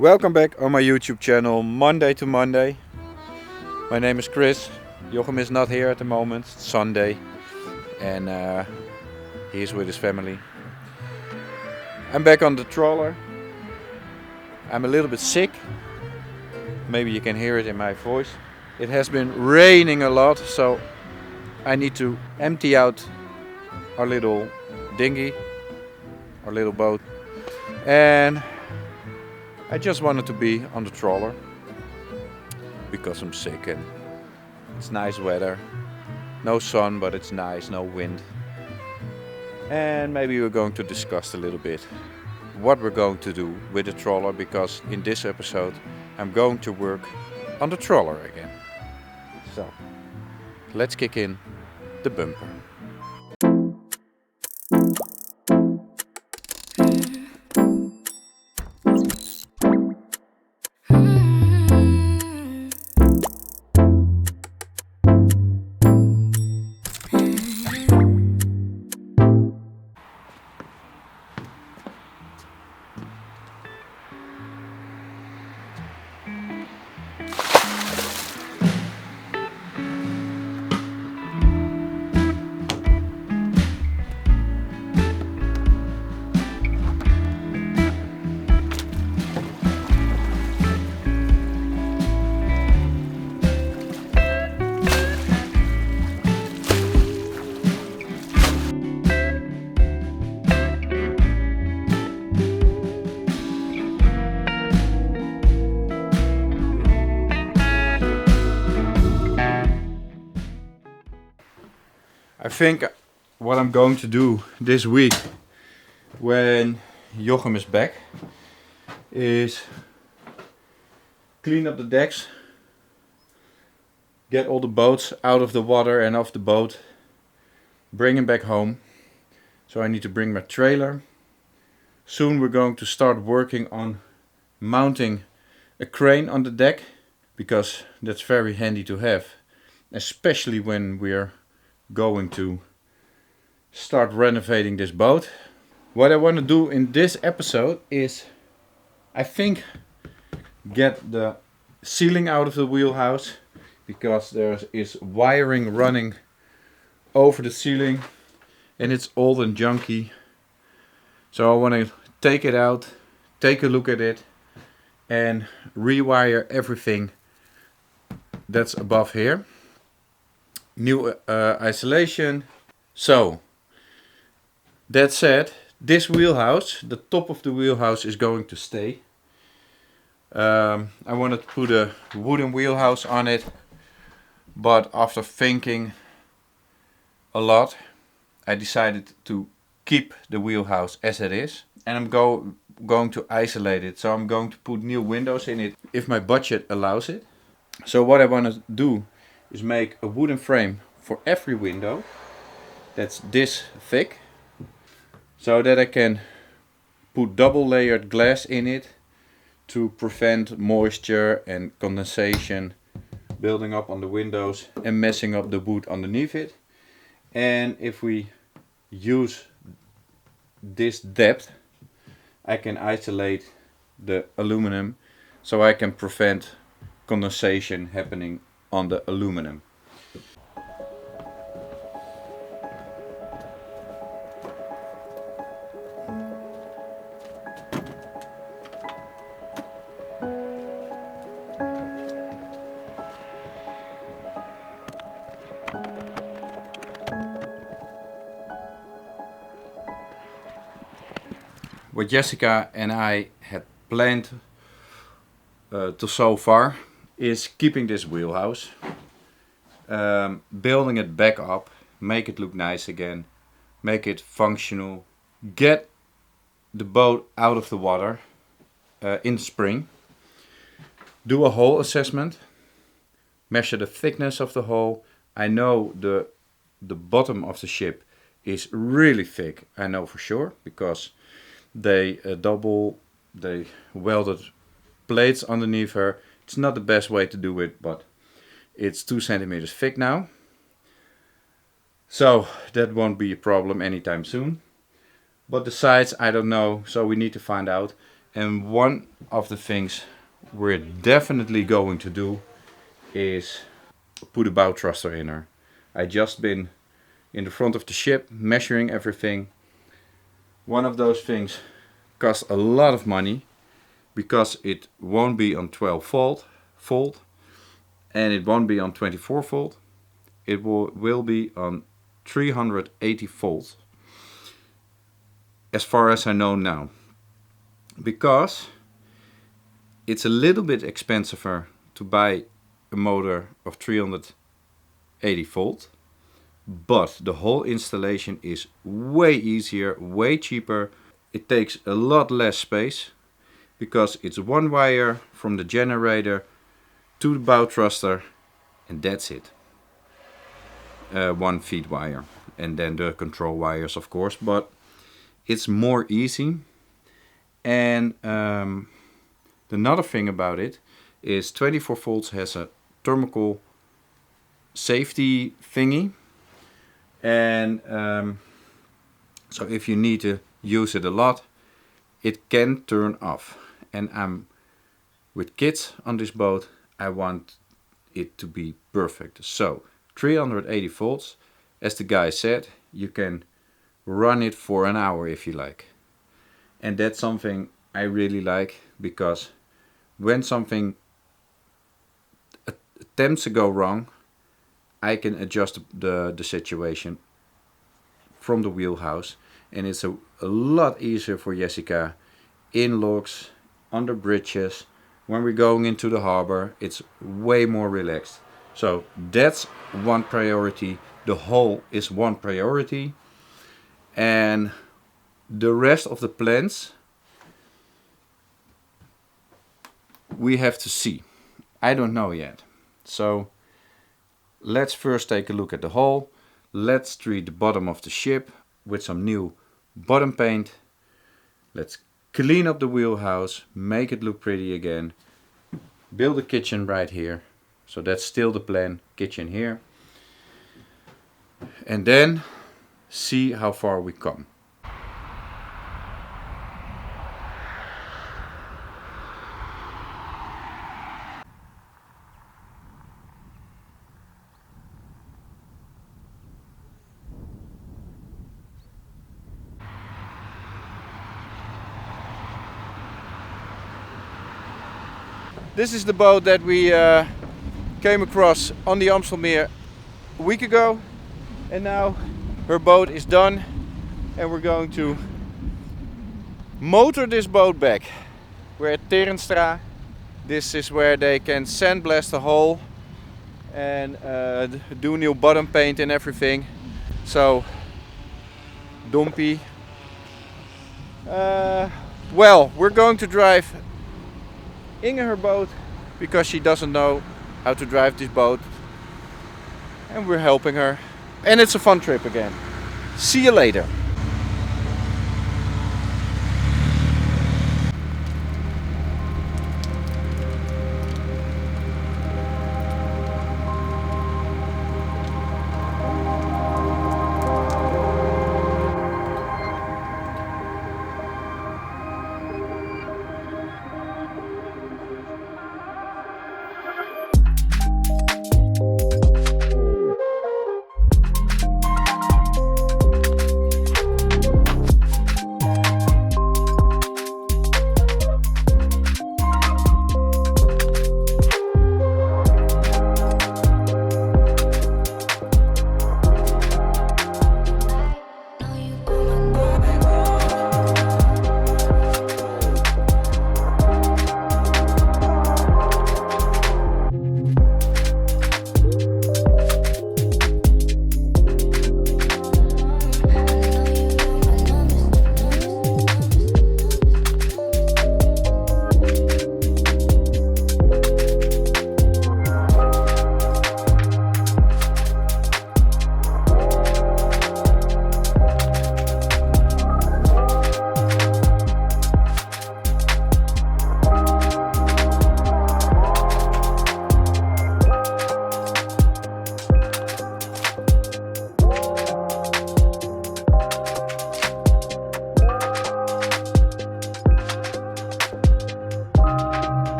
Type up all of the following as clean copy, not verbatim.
Welcome back on my YouTube channel, Monday to Monday. My name is Chris. Jochem is not here at the moment, it's Sunday, and he's with his family. I'm back on the trawler. I'm a little bit sick. Maybe you can hear it in my voice. It has been raining a lot, so I need to empty out our little dinghy, our little boat, and I just wanted to be on the trawler because I'm sick and it's nice weather. No sun, but it's nice, no wind. And maybe we're going to discuss a little bit what we're going to do with the trawler, because in this episode I'm going to work on the trawler again. So let's kick in the bumper. I think what I'm going to do this week when Jochem is back is clean up the decks, get all the boats out of the water and off the boat, bring them back home. So I need to bring my trailer. Soon we're going to start working on mounting a crane on the deck, because that's very handy to have, especially when we're going to start renovating this boat. What I want to do in this episode is, I think, get the ceiling out of the wheelhouse, because there is wiring running over the ceiling and it's old and junky. So I want to take it out, take a look at it, and rewire everything that's above here. New isolation. So that said, this wheelhouse, the top of the wheelhouse, is going to stay. I wanted to put a wooden wheelhouse on it, but after thinking a lot, I decided to keep the wheelhouse as it is, and I'm going to isolate it. So I'm going to put new windows in it if my budget allows it. So what I want to do is make a wooden frame for every window that's this thick, so that I can put double layered glass in it to prevent moisture and condensation building up on the windows and messing up the wood underneath it. And if we use this depth, I can isolate the aluminum, so I can prevent condensation happening on the aluminum. What Jessica and I had planned to so far is keeping this wheelhouse, building it back up, make it look nice again, make it functional, get the boat out of the water in spring, do a hull assessment, measure the thickness of the hull. I know the bottom of the ship is really thick, I know for sure, because they welded plates underneath her. It's not the best way to do it, but it's 2 centimeters thick now. So that won't be a problem anytime soon. But the sides, I don't know, so we need to find out. And one of the things we're definitely going to do is put a bow thruster in her. I just been in the front of the ship measuring everything. One of those things costs a lot of money because it won't be on 12 volt and it won't be on 24 volt. It will be on 380 volts, as far as I know now, because it's a little bit expensive to buy a motor of 380 volt, but the whole installation is way easier, way cheaper. It takes a lot less space because it's one wire from the generator to the bow thruster and that's it. 1 feed wire and then the control wires, of course, but it's more easy. And another thing about it is 24 volts has a thermal safety thingy, and so if you need to use it a lot, it can turn off. And I'm with kids on this boat, I want it to be perfect. So 380 volts, as the guy said, you can run it for an hour if you like. And that's something I really like, because when something attempts to go wrong, I can adjust the situation from the wheelhouse, and it's a lot easier for Jessica in logs, under bridges, when we're going into the harbor. It's way more relaxed. So that's one priority. The hull is one priority, and the rest of the plans we have to see. I don't know yet. So let's first take a look at the hull. Let's treat the bottom of the ship with some new bottom paint. Let's clean up the wheelhouse, make it look pretty again. Build a kitchen right here. So that's still the plan, kitchen here. And then see how far we come. This is the boat that we came across on the Amstelmeer a week ago, and now her boat is done and we're going to motor this boat back. We're at Terenstra. This is where they can sandblast the hull and do new bottom paint and everything. So dumpy. Well, we're going to drive Inge her boat because she doesn't know how to drive this boat, and we're helping her, and it's a fun trip again. See you later.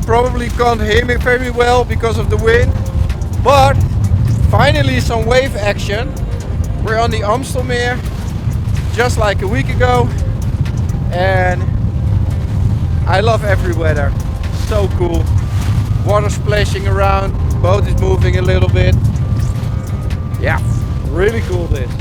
probably can't hear me very well because of the wind, but finally some wave action. We're on the Amstelmeer just like a week ago, and I love every weather. So cool. Water splashing around, boat is moving a little bit. Yeah, really cool this.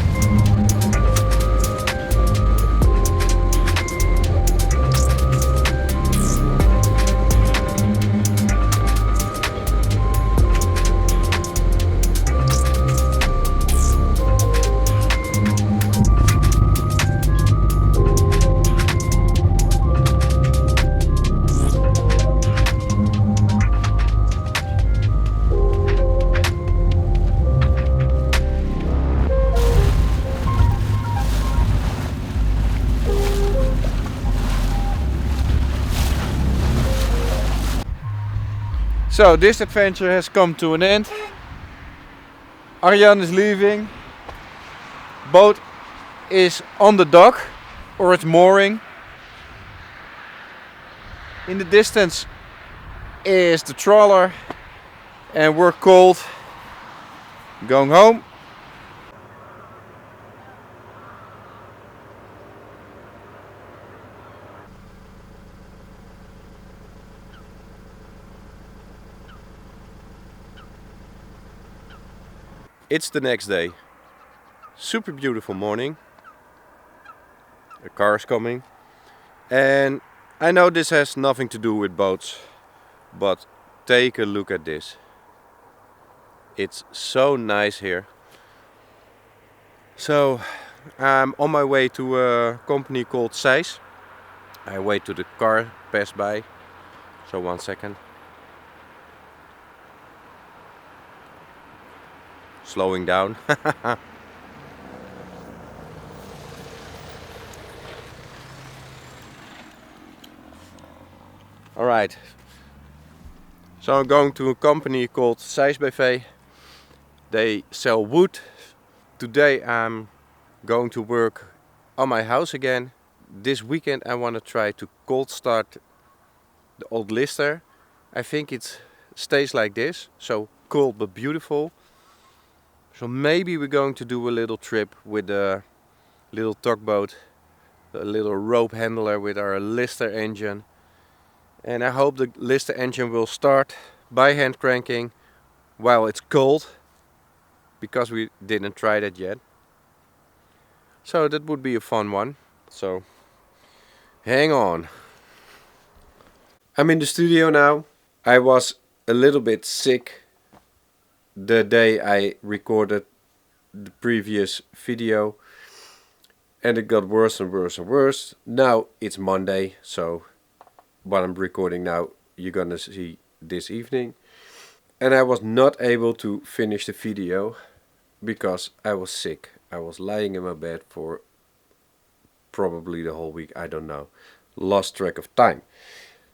So this adventure has come to an end. Arjan is leaving. Boat is on the dock, or it's mooring. In the distance is the trawler, and we're cold. Going home. It's the next day. Super beautiful morning. A car is coming. And I know this has nothing to do with boats, but take a look at this. It's so nice here. So I'm on my way to a company called Zeiss. I wait till the car pass by. So 1 second. Slowing down. Alright. So I'm going to a company called Zeiss BV. They sell wood. Today I'm going to work on my house again. This weekend I want to try to cold start the old lister. I think it stays like this, so cold but beautiful. So maybe we're going to do a little trip with a little tugboat, a little rope handler with our lister engine. And I hope the lister engine will start by hand cranking while it's cold, because we didn't try that yet. So that would be a fun one. So hang on. I'm in the studio now. I was a little bit sick the day I recorded the previous video, and it got worse and worse and worse. Now it's Monday, so what I'm recording now you're gonna see this evening. And I was not able to finish the video because I was sick. I was lying in my bed for probably the whole week, I don't know. Lost track of time.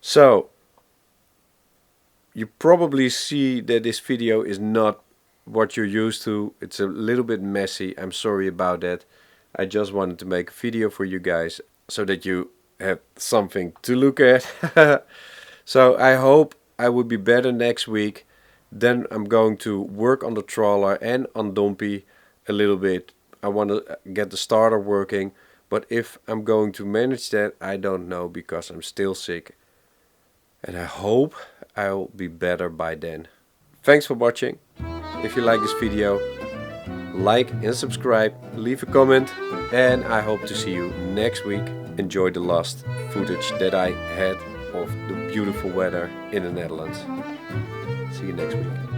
So you probably see that this video is not what you're used to. It's a little bit messy. I'm sorry about that. I just wanted to make a video for you guys so that you have something to look at. So I hope I will be better next week. Then I'm going to work on the trawler and on Dompie a little bit. I want to get the starter working, but if I'm going to manage that, I don't know, because I'm still sick. And I hope I'll be better by then. Thanks for watching. If you like this video, like and subscribe, leave a comment, and I hope to see you next week. Enjoy the last footage that I had of the beautiful weather in the Netherlands. See you next week.